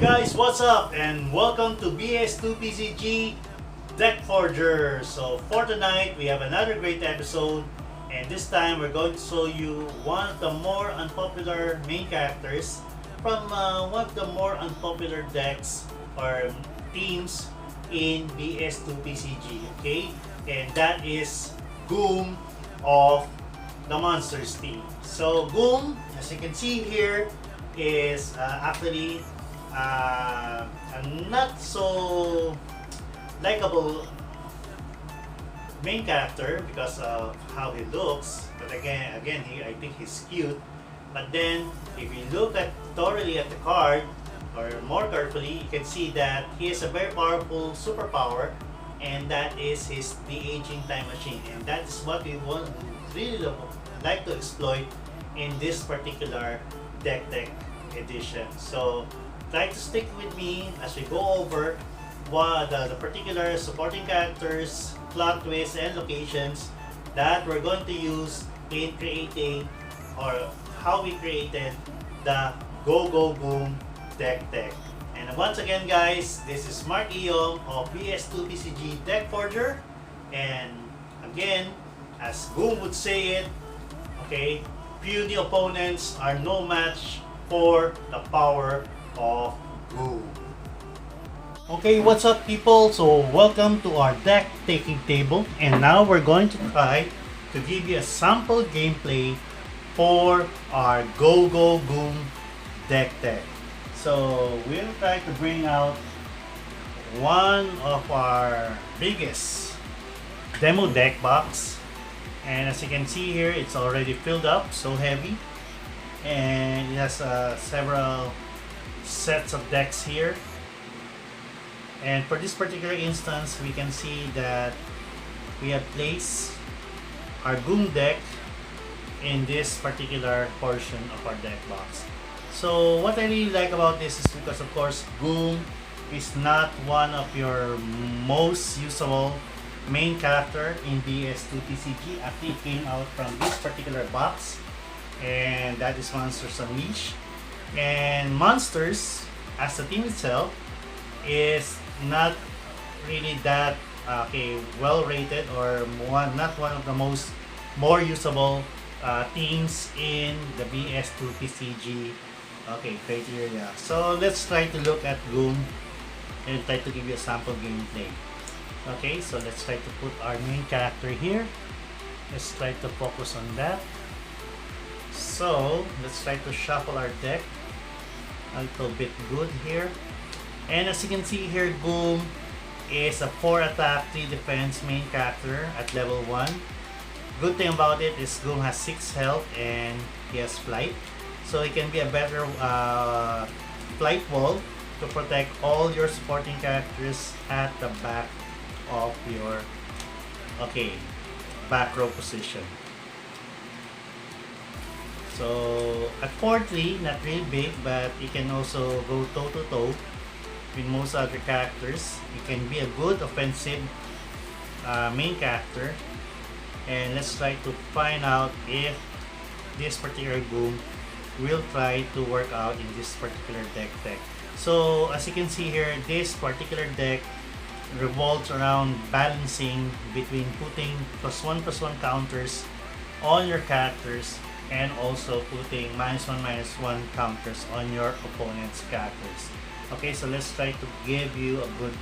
guys, what's up? And welcome to VS2PCG Deck Forger. So for tonight, we have another great episode, and this time we're going to show you one of the more unpopular main characters from one of the more unpopular decks or teams in VS2PCG. Okay, and that is Goom of the Monsters team. So Goom, as you can see here, is actually a not so likable main character because of how he looks. But again, I think he's cute. But then, if you look at thoroughly at the card, or more carefully, you can see that he has a very powerful superpower, and that is his de-aging time machine. And that is what we really like to exploit in this particular deck edition. So try to stick with me as we go over what the particular supporting characters, plot twists, and locations that we're going to use in creating, or how we created, the Go Go Goom Deck. And once again guys, this is Mark Iyong of VS2PCG Deck Forger, and again, as Goom would say it, okay, puny opponents are no match for the power of Goom. Okay, what's up people? So welcome to our deck taking table, and now we're going to try to give you a sample gameplay for our Go Go Goom Deck. So we'll try to bring out one of our biggest demo deck box, and as you can see here, it's already filled up, so heavy, and it has several sets of decks here. And for this particular instance, we can see that we have placed our Goom deck in this particular portion of our deck box. So what I really like about this is because, of course, Goom is not one of your most usable main character in VS2PCG. Actually, it came out from this particular box, and that is Monsters Unleashed. And Monsters, as a team itself, is not really that well rated, or not one of the more usable teams in the VS2PCG criteria. So let's try to look at Goom and try to give you a sample gameplay. Okay, so let's try to put our main character here. Let's try to focus on that. So let's try to shuffle our deck a little bit good here. And as you can see here, Goom is a 4 attack, 3 defense main character at level 1. Good thing about it is Goom has 6 health and he has flight. So it can be a better flight wall to protect all your supporting characters at the back of your back row position. So at 4-3, not really big, but you can also go toe to toe with most other characters. It can be a good offensive main character, and let's try to find out if this particular Goom will try to work out in this particular deck. So as you can see here, this particular deck revolves around balancing between putting +1/+1 counters on your characters and also putting -1/-1 counters on your opponent's characters. Okay, so let's try to give you a good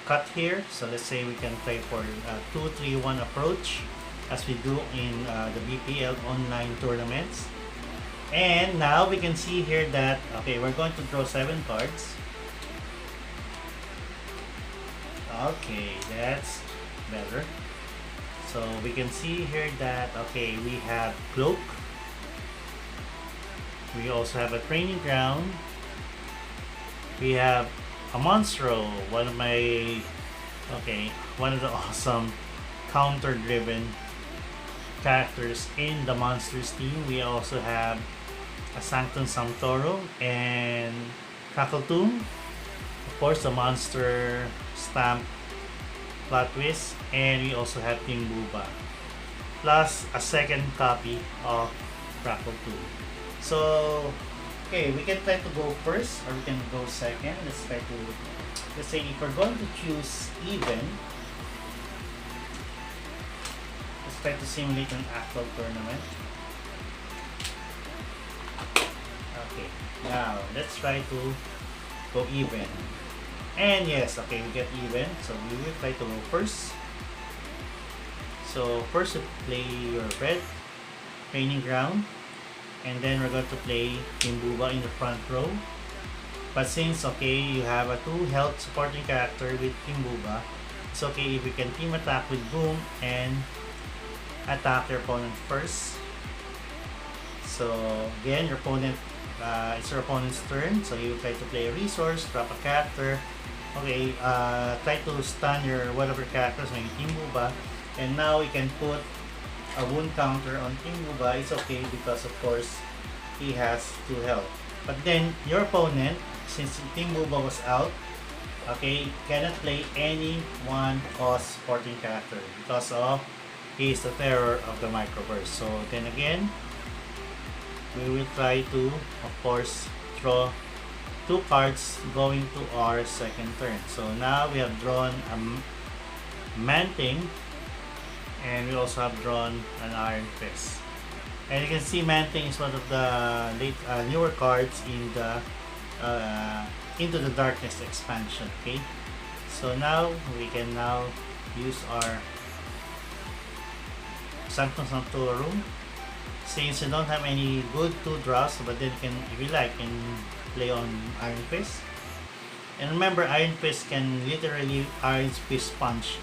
cut here. So let's say we can try for a 2-3-1 approach, as we do in the BPL online tournaments. And now we can see here that we're going to draw 7 cards. Okay, that's better. So we can see here that we have Cloak. We also have a Training Ground. We have a Monstro, one of the awesome counter-driven characters in the Monsters team. We also have a Sanctum Samtoro and Crackletomb. Of course, the Monster Stamp plot twist, and we also have Team Booba, plus a second copy of Crackletomb. So Okay, we can try to go first or we can go second. Let's try to, let's say if we're going to choose even, let's try to simulate an actual tournament. Okay, now let's try to go even. And yes, okay, we get even. So we will try to go first. So first you play your red training ground, and then we're going to play Kimbuba in the front row. But since okay, you have a 2 health supporting character with Kimbuba, it's okay if we can team attack with Goom and attack your opponent first. So again, your opponent, it's your opponent's turn, so you try to play a resource, drop a character. Okay, try to stun your whatever characters, maybe Kimbuba, and now we can put a wound counter on Kimbuba. It's okay because of course he has 2 health. But then your opponent, since Kimbuba was out, okay, cannot play any one cost supporting character because of he is the terror of the microverse. So then again, we will try to of course draw 2 cards going to our second turn. So now we have drawn a Manting, and we also have drawn an Iron Fist. And you can see Manting is one of the newer cards in the Into the Darkness expansion. Okay, so now we can now use our Sanctum Sanctorum. Since you don't have any good 2 drops, but then you can, if you like, can play on Iron Fist. And remember, Iron Fist can literally Iron Fist punch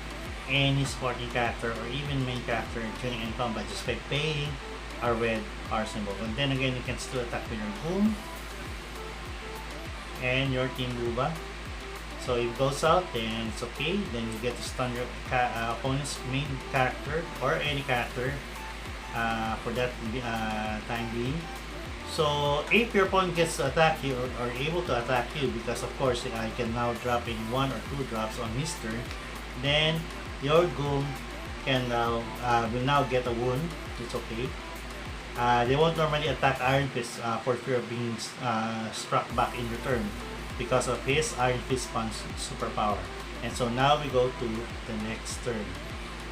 any supporting character or even main character during any combat just by paying our red R symbol. And then again, you can still attack with your Goom and your Kimbuba. So if it goes out, then it's okay. Then you get to stun your opponent's main character or any character for that time being. So if your opponent gets to attack you or able to attack you, because of course I can now drop in 1 or 2 drops on his turn, then your Goom can now will now get a wound. It's okay. They won't normally attack Iron Fist for fear of being struck back in return because of his Iron Fist punch superpower. And so now we go to the next turn.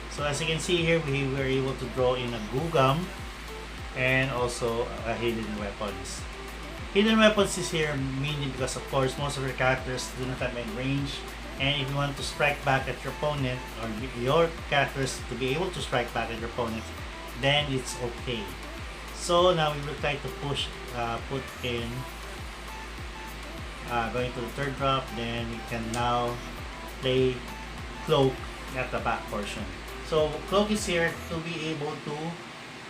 So as you can see here, we were able to draw in a Googam and also a hidden weapons. Hidden weapons is here mainly because of course most of your characters do not have any range, and if you want to strike back at your opponent or your characters to be able to strike back at your opponent, then it's okay. So now we will try to push, put in going to the 3rd drop. Then we can now play Cloak at the back portion. So Cloak is here to be able to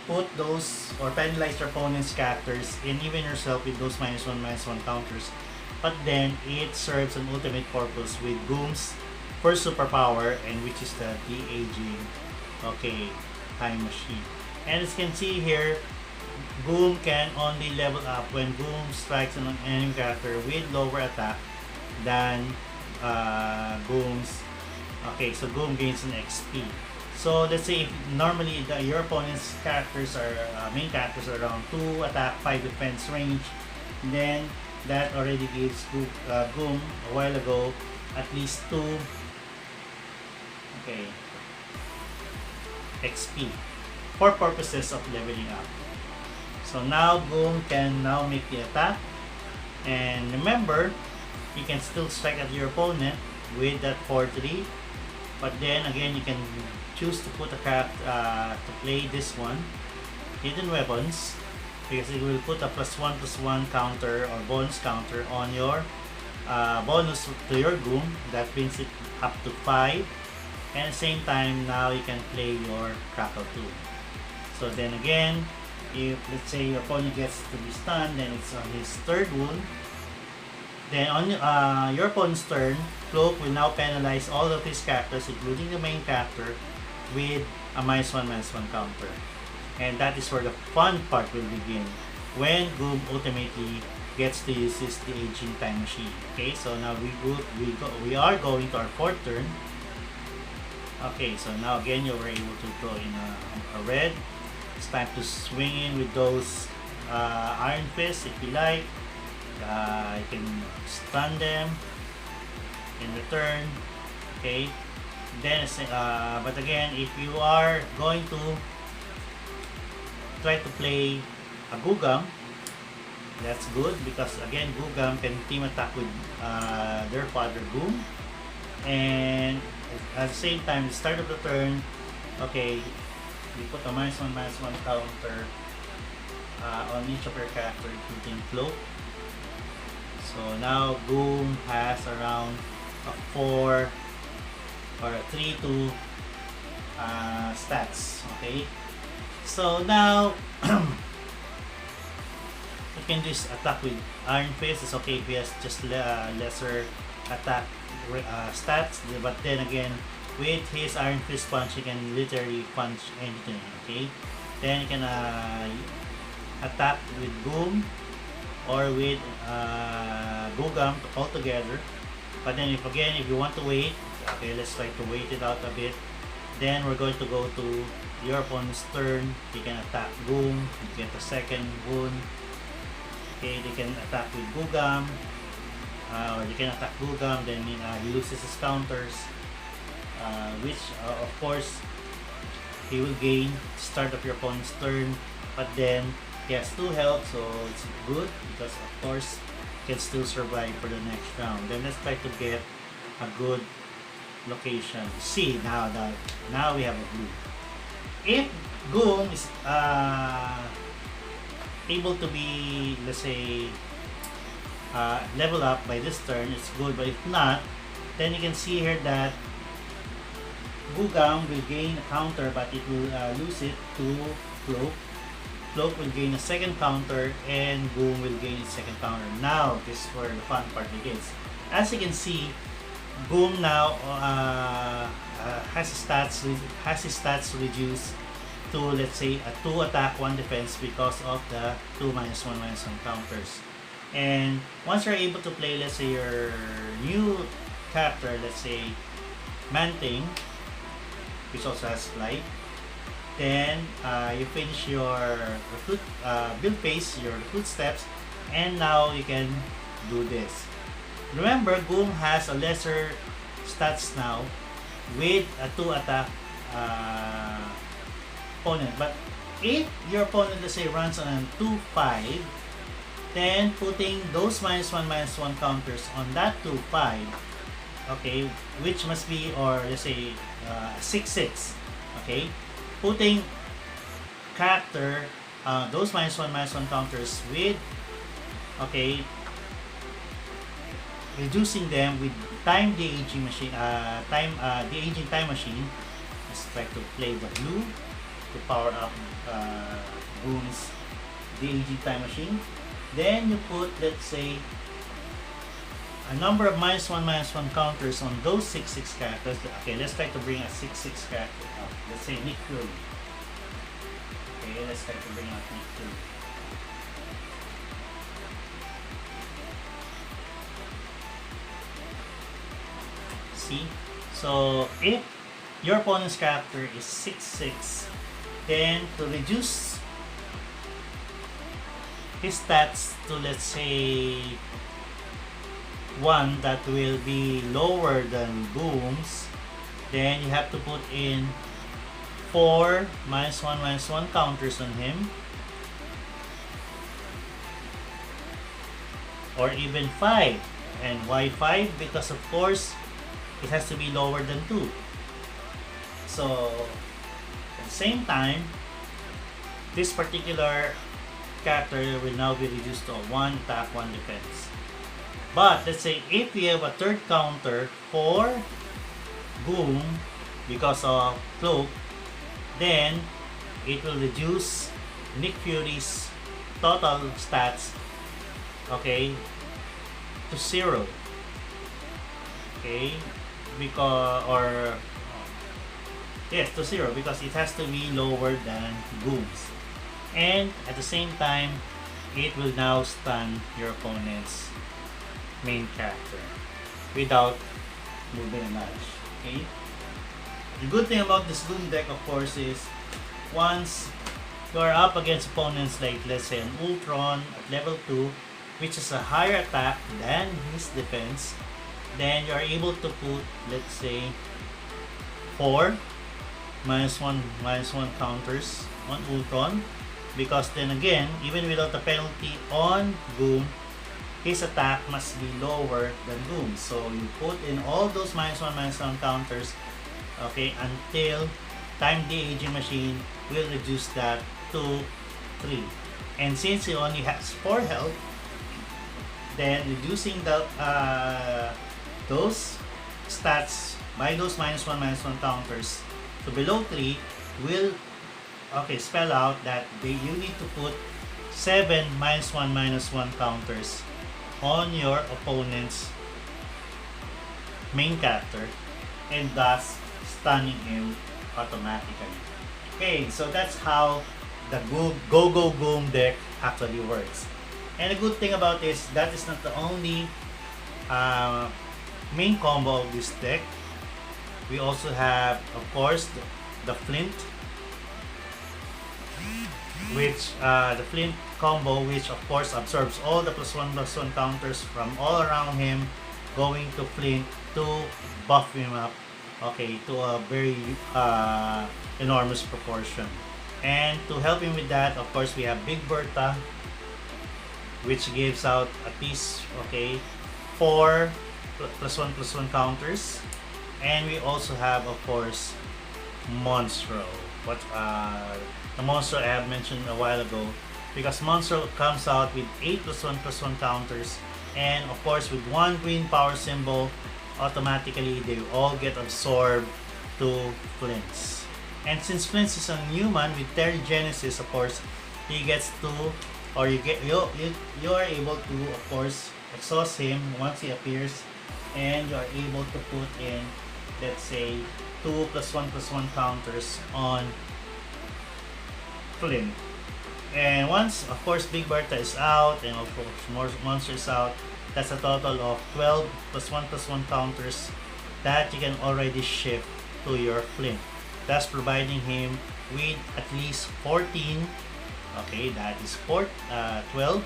put those or penalize your opponent's characters and even yourself with those -1/-1 counters. But then it serves an ultimate purpose with Goom's first superpower, and which is the de-aging, okay, time machine. And as you can see here, Goom can only level up when Goom strikes an enemy character with lower attack than Goom's. Okay, so Goom gains an XP. So let's say if normally your opponent's characters are main characters are around 2 attack, 5 defense range, then that already gives Goom a while ago at least 2 XP for purposes of leveling up. So now Goom can now make the attack, and remember, you can still strike at your opponent with that 4-3, but then again you can choose to put a character to play this one, Hidden Weapons, because it will put a +1/+1 counter or bonus counter on your bonus to your Goom. That brings it up to 5, and at the same time now you can play your Crackle 2. So then again, if let's say your opponent gets to be stunned, then it's on his 3rd wound. Then on your opponent's turn, Cloak will now penalize all of his characters, including the main character, with a -1/-1 counter. And that is where the fun part will begin, when Goom ultimately gets to use his de-aging time machine. Okay, so now we are going to our 4th turn. Okay, so now again you were able to draw in a red. It's time to swing in with those Iron Fists if you like. You can stun them in return. Okay. Then, but again, if you are going to try to play a Googam, that's good because again, Googam can team attack with their father Goom, and at the same time, the start of the turn, okay, we put a -1/-1 counter on each of your character, including Cloak. So now Goom has around a 4 or a 3-2 stats. Okay, so now you can just attack with Iron Fist. It's okay if he has just lesser attack stats, but then again, with his Iron Fist punch, he can literally punch anything. Okay, then you can attack with Goom or with Googam all together. But then if you want to wait, okay, let's try to wait it out a bit. Then we're going to go to your opponent's turn. He can attack Goom, you get a second wound. Okay, they can attack with Googam, or they can attack Googam, then he loses his counters, which of course he will gain start of your opponent's turn, but then he has 2 health, so it's good because of course he can still survive for the next round. Then let's try to get a good location. See, now we have a blue. If Goom is able to be, let's say, level up by this turn, it's good. But if not, then you can see here that Googam will gain a counter, but it will lose it to Cloak. Cloak will gain a second counter, and Goom will gain its second counter. Now, this is where the fun part begins. As you can see, Goom now has his stats reduced to, let's say, a 2 attack 1 defense because of the 2 -1/-1 counters. And once you're able to play, let's say, your new character, let's say Manting, which also has flight, then you finish your recruit build phase, your recruit steps, and now you can do this. Remember, Goom has a lesser stats now with a 2 attack opponent. But if your opponent, let's say, runs on a 2-5, then putting those -1/-1 counters on that 2-5, okay, which must be, or let's say 6-6, okay, putting character those -1/-1 counters with, okay, reducing them with time de-aging machine, de-aging time machine. Let's try to play the blue to power up Goom's de-aging time machine. Then you put, let's say, a number of -1/-1 counters on those 6-6 characters. Okay, let's try to bring a 6-6 character out. Let's say Nick Fury. Okay, let's try to bring out Nick Fury. See? So if your opponent's character is 6-6, then to reduce his stats to, let's say, 1 that will be lower than Goom's, then you have to put in 4 -1/-1 counters on him, or even 5. And why 5? Because of course it has to be lower than 2. So at the same time, this particular character will now be reduced to a 1 attack 1 defense. But let's say if we have a third counter for Goom because of Cloak, then it will reduce Nick Fury's total stats, okay, to 0. Okay, because, or yes, to 0, because it has to be lower than Goom's. And at the same time, it will now stun your opponent's main character without moving a match. Okay? The good thing about this Goom deck, of course, is once you are up against opponents like, let's say, an Ultron at level 2, which is a higher attack than his defense, then you are able to put, let's say, 4 -1/-1 counters on Ultron, because then again, even without the penalty on Goom, his attack must be lower than Goom. So you put in all those -1/-1 counters, okay, until time de-aging machine will reduce that to 3. And since he only has 4 health, then reducing those stats by those -1/-1 counters to below 3 will spell out that you need to put 7 -1/-1 counters on your opponent's main character, and thus stunning him automatically. Okay, so that's how the Go Go Goom deck actually works. And the good thing about this, that is not the only main combo of this deck. We also have, of course, the Flint, which the Flint combo, which of course absorbs all the +1/+1 counters from all around him, going to Flint to buff him up, okay, to a very enormous proportion. And to help him with that, of course, we have Big Bertha, which gives out at least 4 +1/+1 counters. And we also have, of course, Monstro. The Monstro I have mentioned a while ago, because Monstro comes out with 8 +1/+1 counters, and of course with 1 green power symbol, automatically they all get absorbed to Flints. And since Flints is a human with Terrigenesis, of course, he gets to, or you are able to, of course, exhaust him once he appears, and you are able to put in, let's say, 2 +1/+1 counters on Flint. And once, of course, Big Bertha is out, and of course more Monster is out, that's a total of 12 +1/+1 counters that you can already shift to your Flint, thus providing him with at least 14. Okay, that is 12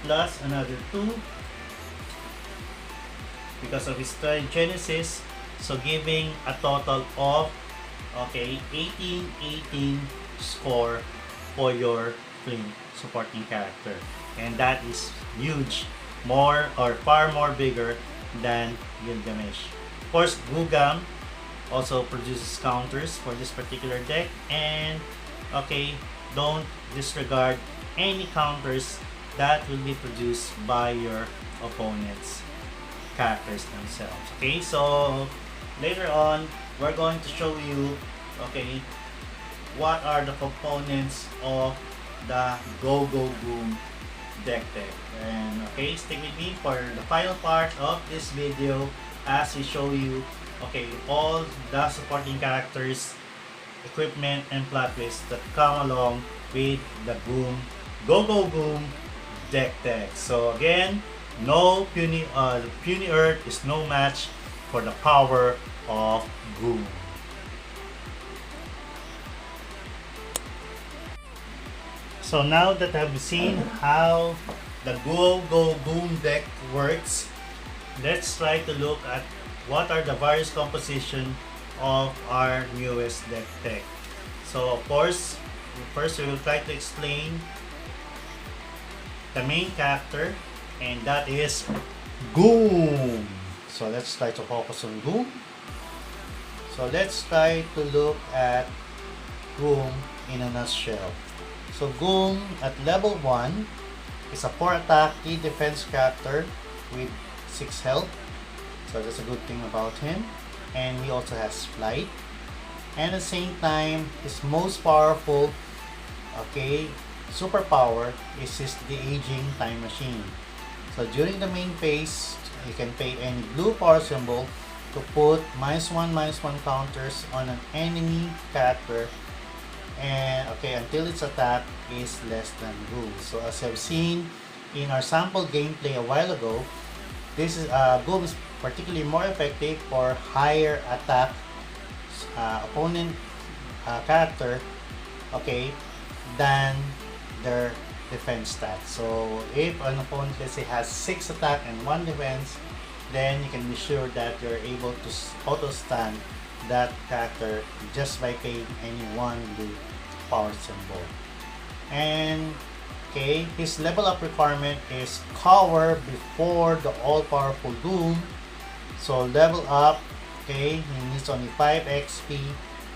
plus another 2 because of his Genesis, so giving a total of 18 score for your Flint supporting character, and that is huge, far more bigger than Gilgamesh. Of course, Googam also produces counters for this particular deck, and don't disregard any counters that will be produced by your opponent's characters themselves. Okay, so later on we're going to show you what are the components of the Go Go Goom deck. And stick with me for the final part of this video as we show you all the supporting characters, equipment, and plot twists that come along with the Go Go Goom deck. So again, Puny Earth is no match for the power of Goom. So now that I've seen how the Go Go Goom deck works, let's try to look at what are the various composition of our newest deck. So of course, first we will try to explain the main character, and that is Goom. So let's try to focus on Goom. So let's try to look at Goom in a nutshell. So Goom at level 1 is a 4 attack, 3 defense character with 6 health. So that's a good thing about him. And he also has flight. And at the same time, his most powerful superpower is his de-aging time machine. So during the main phase, you can pay any blue power symbol to put -1/-1 counters on an enemy character, and until its attack is less than Goom. So as I've seen in our sample gameplay a while ago, this is Goom is particularly more effective for higher attack opponent character than their defense stats. So if an opponent, let's say, has 6 attack and 1 defense, then you can be sure that you're able to auto stun that character just by paying any one blue power symbol. And okay, his level up requirement is cover before the all powerful Goom. So level up, okay, he needs only 5 XP.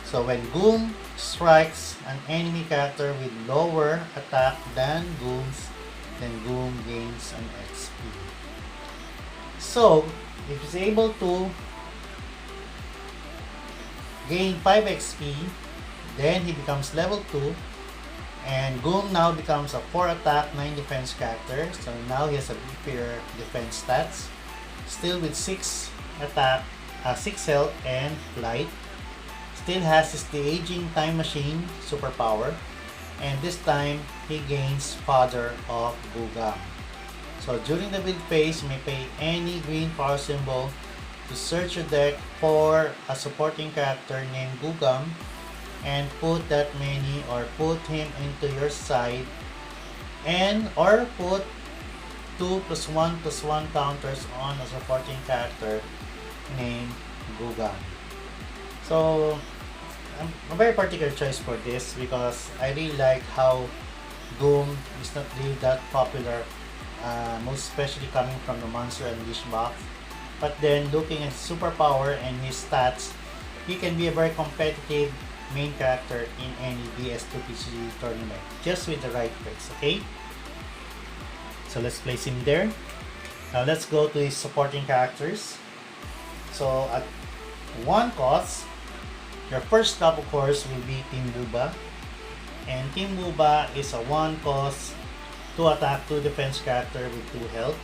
So when Goom strikes an enemy character with lower attack than Goom's, then Goom gains an XP. So if he's able to gain 5 XP, then he becomes level 2, and Goom now becomes a 4 attack, 9 defense character. So now he has a superior defense stats, still with 6 attack, 6 health and flight. Still has his the aging time machine superpower, and this time he gains Father of Googam. So during the build phase, you may pay any green power symbol to search your deck for a supporting character named Googam and put that many or put him into your side, and or put 2+1/+1 counters on a supporting character named Googam. So a very particular choice for this because I really like how Goom is not really that popular, most especially coming from the Monstro and Unleashed box. But then looking at superpower and his stats, he can be a very competitive main character in any VS2PCG tournament, just with the right picks, okay? So let's place him there. Now let's go to his supporting characters. So at 1 cost, your first stop of course will be Team Booba. And Team Booba is a 1 cost, 2 attack, 2 defense character with 2 health.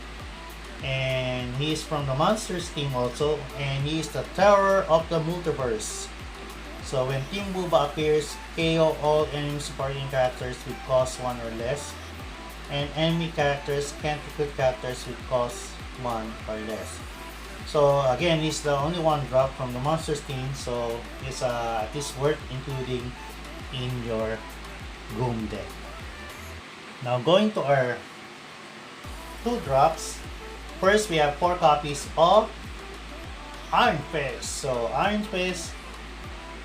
And he is from the Monsters team also, and he is the Terror of the Multiverse. So when Team Booba appears, KO all enemy supporting characters with cost 1 or less, and enemy characters can't recruit characters with cost 1 or less. So again, he's the only one drop from the Monsters team, so it's at least worth including in your Goom deck. Now going to our 2 drops. First, we have 4 copies of Iron Fist. So Iron Fist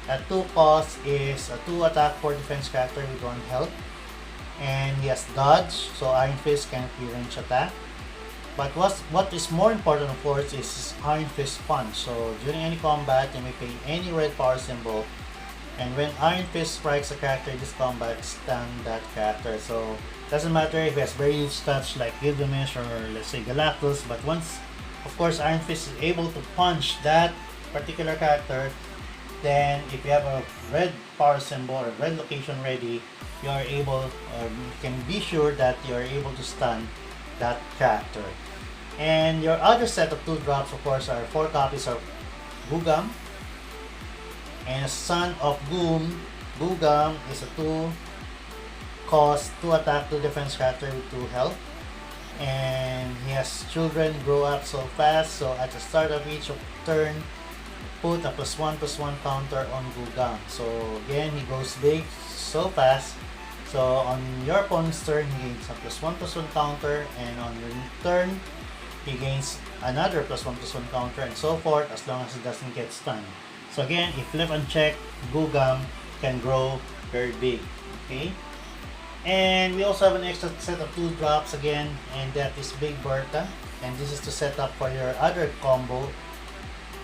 at 2 cost is a 2 attack, 4 defense character with 1 health, and he has dodge, so Iron Fist can be range attack. But what is more important, of course, is Iron Fist Punch. So during any combat, you may pay any red power symbol, and when Iron Fist strikes a character in this combat, stun that character. So doesn't matter if he has very huge stats like Gilgamesh or let's say Galactus, but once, of course, Iron Fist is able to punch that particular character, then if you have a red power symbol or red location ready, you are able, or you can be sure that you are able to stun that character. And your other set of 2 drops, of course, are 4 copies of Googam. And Son of Goom. Googam is a 2 cost, 2 attack, 2 defense character with 2 health. And he has children grow up so fast, so at the start of each turn, put a +1/+1 counter on Googam. So again, he goes big so fast. So on your opponent's turn, he gains a +1/+1 counter, and on your turn, he gains another +1/+1 counter, and so forth, as long as he doesn't get stunned. So again, if left unchecked, Googam can grow very big. Okay? And we also have an extra set of 2 drops again, and that is Big Bertha. And this is to set up for your other combo,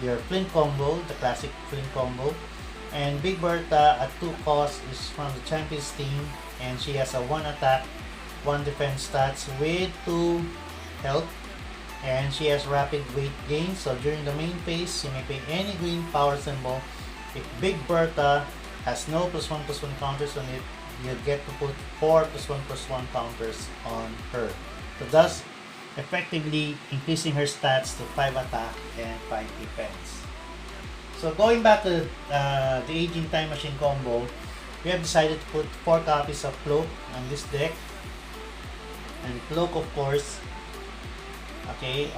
your Flint combo, the classic Flint combo. And Big Bertha at 2 cost is from the Champions team, and she has a 1 attack, 1 defense stats with 2 health, and she has rapid weight gain. So during the main phase, you may pay any green power symbol. If Big Bertha has no +1/+1 counters on it, you get to put 4 +1/+1 counters on her. So thus effectively increasing her stats to 5 attack and 5 defense. So going back to the aging time machine combo, we have decided to put 4 copies of Cloak on this deck. And Cloak, of course, okay,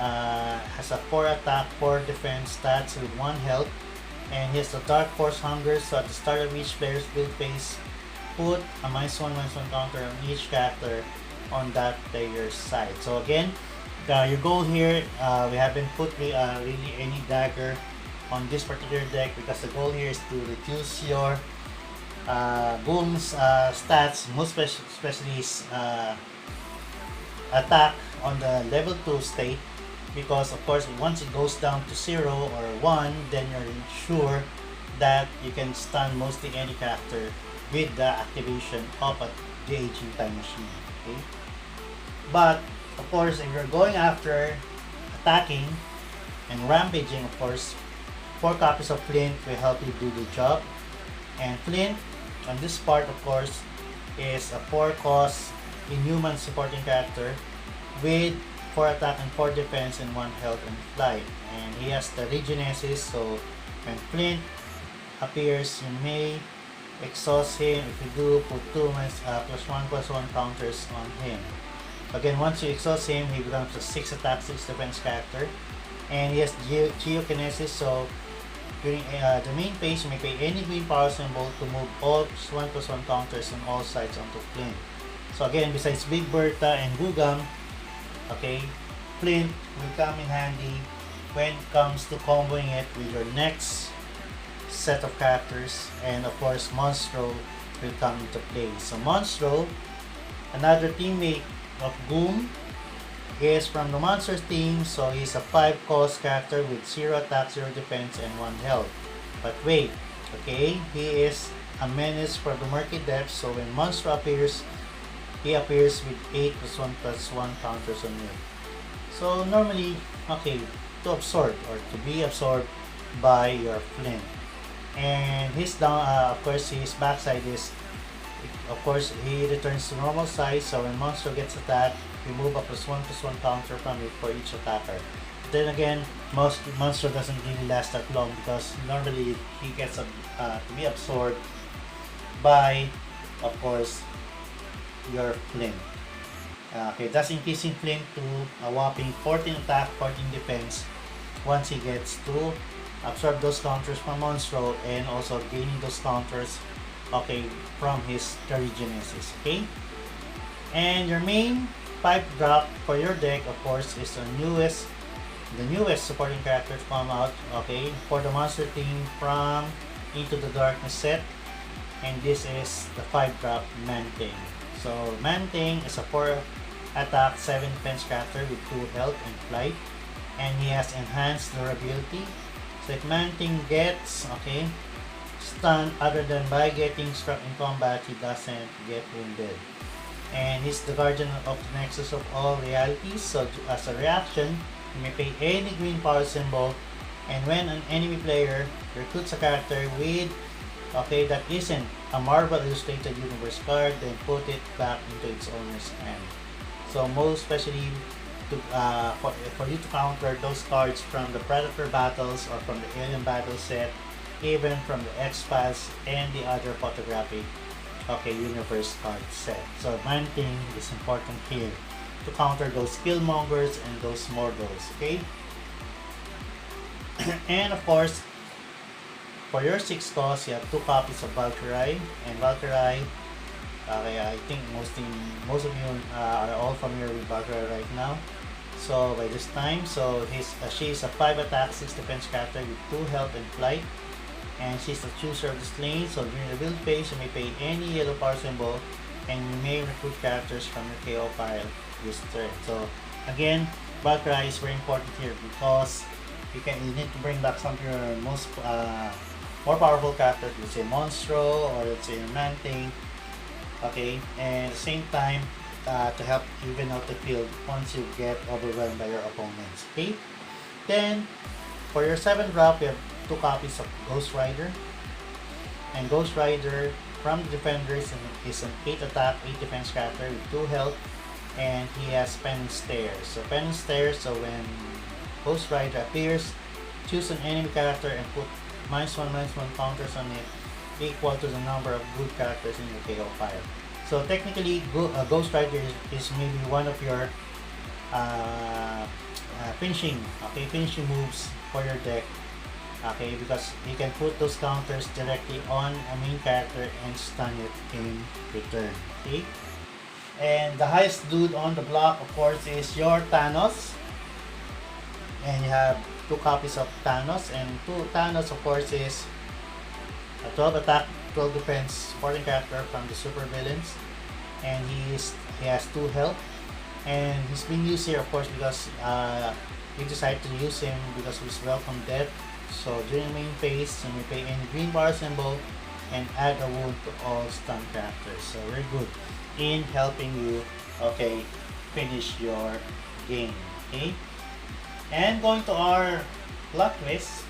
has a 4 attack, 4 defense stats with 1 health, and he has the Dark Force Hunger. So at the start of each player's build phase, put a -1/-1 counter on each character on that player's side. So again, your goal here, we haven't put really any dagger on this particular deck because the goal here is to reduce your Goom's stats, most especially his attack on the level 2 state, because of course once it goes down to 0 or 1, then you're sure that you can stun mostly any character with the activation of the aging time machine. Okay? But of course, if you're going after attacking and rampaging, of course, 4 copies of Flint will help you do the job. And Flint, on this part, of course, is a 4 cost inhuman supporting character with 4 attack and 4 defense and 1 health and flight. And he has the Regenesis, so when Flint appears, you may exhaust him. If you do, put 2 +1/+1 counters on him. Again, once you exhaust him, he becomes a 6 attack, 6 defense character. And he has Geokinesis, so during the main phase, you may pay any green power symbol to move all +1/+1 counters on all sides onto Flint. So again, besides Big Bertha and Googam, okay, Flint will come in handy when it comes to comboing it with your next set of characters, and of course Monstro will come into play. So Monstro, another teammate of Goom, is from the Monsters team, so he's a 5 cost character with 0 attack, 0 defense, and 1 health. But wait, okay, he is a menace for the murky depths, so when Monstro appears, he appears with 8 +1/+1 counters on you. So normally, okay, to absorb or to be absorbed by your Flint. And his down, of course, his backside is, of course, he returns to normal size. So when Monstro gets attacked, you move a +1/+1 counter from it for each attacker. Then again, Monstro doesn't really last that long because normally he gets to be absorbed by, of course, your Flint. Okay, thus increasing Flint to a whopping 14 attack, 14 defense once he gets to absorb those counters from Monstro and also gaining those counters, okay, from his Regenesis. Okay, and your main 5 drop for your deck, of course, is the newest supporting character to come out, okay, for the Monster team from Into the Darkness set, and this is the 5 drop Manting. So Manting is a 4 attack, 7 defense character with 2 health and flight, and he has enhanced durability. So if Manting gets, okay, stunned other than by getting struck in combat, he doesn't get wounded. And he's the guardian of the nexus of all realities, so as a reaction, you may pay any green power symbol, and when an enemy player recruits a character with, okay, that isn't a Marvel Illustrated Universe card, then put it back into its owner's hand. So most especially to, for you to counter those cards from the Predator battles or from the Alien battle set, even from the X-Files and the other photographic, okay, universe card set. So Manting is important here to counter those Killmongers and those Morgels, okay? And of course, for your 6 cost, you have 2 copies of Valkyrie, and Valkyrie, okay, I think most of you are all familiar with Valkyrie right now. So by this time, so she is a 5 attack, 6 defense character with 2 health and flight, and she's the chooser of this lane. So during the build phase, you may pay any yellow power symbol, and you may recruit characters from your KO pile this turn. So again, Valkyrie is very important here because you need to bring back some of your most more powerful characters, let's say Monstro or let's say Manting, okay, and at the same time to help even out the field once you get overwhelmed by your opponents. Okay, then for your 7 drop, you have 2 copies of Ghost Rider, and Ghost Rider from the defenders is an 8 attack, 8 defense character with 2 health, and he has Penance Stairs. So Penance Stairs, so when Ghost Rider appears, choose an enemy character and put -1/-1 counters on it equal to the number of good characters in your KO pile. So technically, Ghost Rider is maybe one of your finishing moves for your deck, okay, because you can put those counters directly on a main character and stun it in return. Okay, And the highest dude on the block, of course, is your Thanos. And you have 2 copies of Thanos. And Thanos, of course, is a 12 attack, 12 defense supporting character from the super villains. And he has 2 health. And he's being used here, of course, because we decided to use him because of his welcome death. So during the main phase, you may pay any green bar symbol and add a wound to all stun characters. So very good in helping you, okay, finish your game. Okay, and going to our plot twist,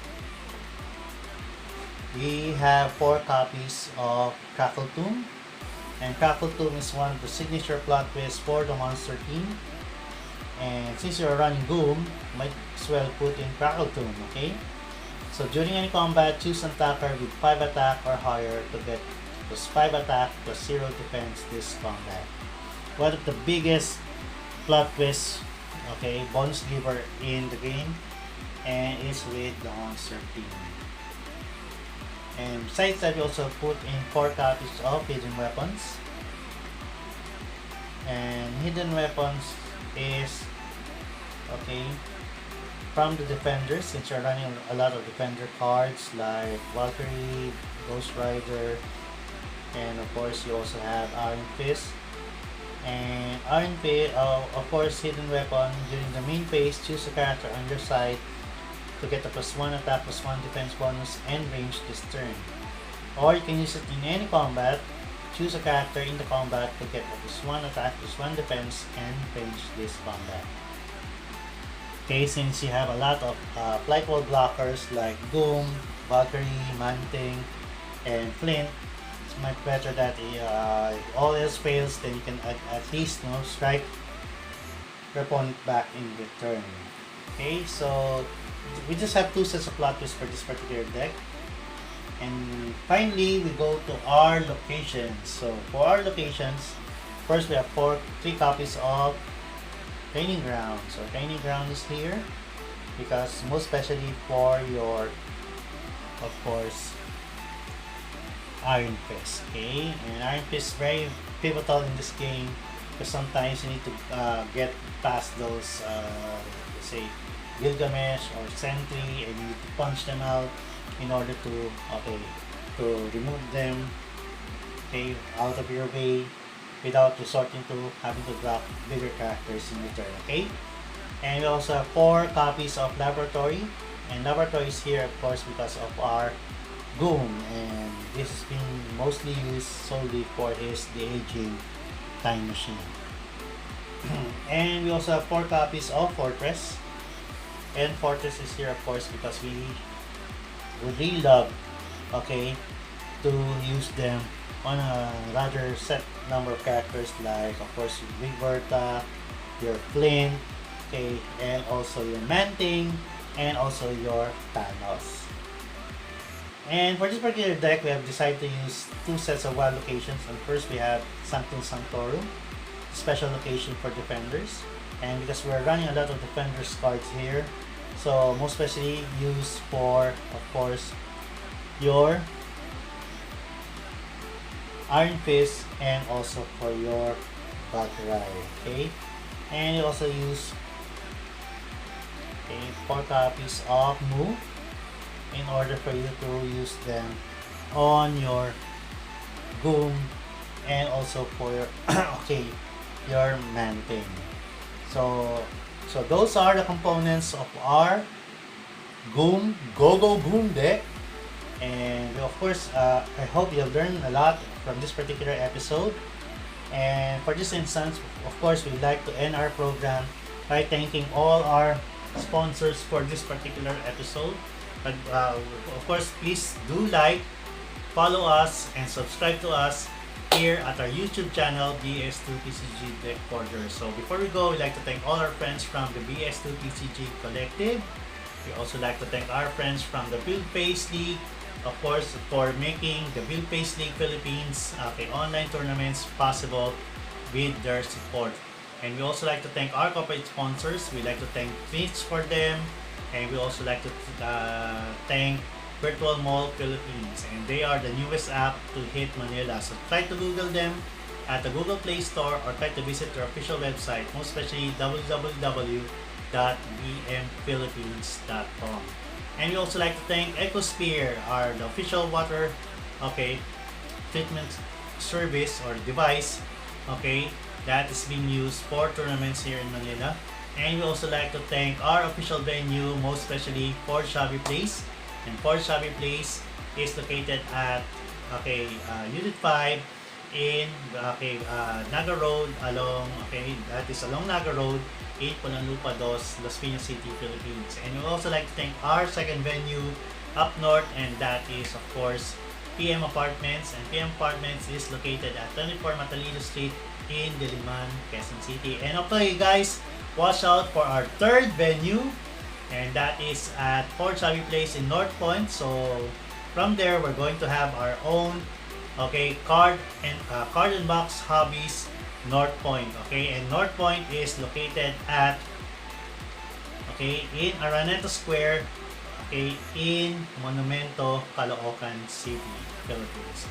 we have 4 copies of Crackle Tomb, and Crackle Tomb is one of the signature plot twists for the monster team. And since you're running Goom, you might as well put in Crackle Tomb. Okay, so during any combat, choose an attacker with 5 attack or higher to get plus 5 attack plus 0 defense this combat. One of the biggest plot twists, okay, bonus giver in the game, and is with the monster team. And besides that, we also put in 4 copies of hidden weapons. And hidden weapons is, okay, from the defenders, since you're running a lot of defender cards like Valkyrie, Ghost Rider, and of course you also have Iron Fist. And Iron Fist, of course, hidden weapon during the main phase, choose a character on your side to get a +1 attack, +1 defense bonus and range this turn. Or you can use it in any combat. Choose a character in the combat to get a +1 attack, +1 defense and range this combat. Okay, since you have a lot of flight wall blockers like Goom, Valkyrie, Manting, and Flint, it's much better that if all else fails, then you can at least strike your opponent back in return. Okay, so we just have 2 sets of plot twists for this particular deck. And finally, we go to our locations. So for our locations, first we have 3 copies of Training Ground. So Training Ground is here because most especially for your, of course, Iron Fist. Okay, and Iron Fist is very pivotal in this game because sometimes you need to get past those, let's say, Gilgamesh or Sentry, and you need to punch them out in order to, okay, to remove them, okay, out of your way without resorting to having to drop bigger characters in return. Okay, and we also have 4 copies of Laboratory, and Laboratory is here, of course, because of our Goom, and this is being mostly used solely for the aging time machine. And we also have 4 copies of Fortress, and Fortress is here, of course, because we would really love, okay, to use them on a rather set number of characters like, of course, Big Bertha, your Flint, okay, and also your Manting, and also your Thanos. And for this particular deck, we have decided to use 2 sets of wild locations. And first we have Sanctum Sanctorum, special location for defenders. And because we're running a lot of defenders cards here, so most especially used for, of course, your Iron Fist and also for your Valkyrie. Okay, and you also use, okay, 4 copies of Mu in order for you to use them on your Goom and also for your okay, your Manting. So those are the components of our Go Go Goom Deck. And of course, I hope you've learned a lot from this particular episode. And for this instance, of course, we'd like to end our program by thanking all our sponsors for this particular episode. But of course, please do like, follow us, and subscribe to us here at our YouTube channel, VS2PCG Deck Forger. So before we go, we'd like to thank all our friends from the VS2PCG Collective. We also like to thank our friends from the Build Pace League, of course, for making the Build Pace League Philippines online tournaments possible with their support. And we also like to thank our corporate sponsors. We like to thank Twitch for them, and we also like to thank Virtual Mall Philippines, and they are the newest app to hit Manila. So try to Google them at the Google Play Store or try to visit their official website, most especially www.bmphilippines.com. And we also like to thank EcoSphere, the official water treatment service or device that is being used for tournaments here in Manila. And we also like to thank our official venue, most especially Fort Shabby Place. And Fort Shabby Place is located at Unit 5 in Naga Road that is along Naga Road, 8 Pulanlupa 2, Las Piñas City, Philippines. And we also like to thank our second venue up north, and that is of course PM Apartments. And PM Apartments is located at 24 Matalino Street in Diliman, Quezon City. And okay guys, watch out for our third venue, and that is at Fort Shabby Place in North Point. So from there we're going to have our own card and box hobbies North Point. And North Point is located at in Araneta Square in Monumento, Caloocan City, Philippines.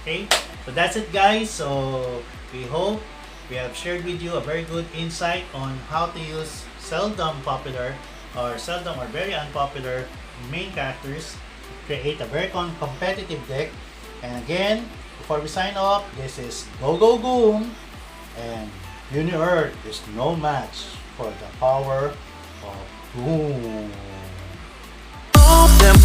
So that's it guys. So we hope we have shared with you a very good insight on how to use seldom popular or very unpopular main characters to create a very competitive deck. And again, before we sign off, this is Go Go Goom, and Puny Earth is no match for the power of Goom. All them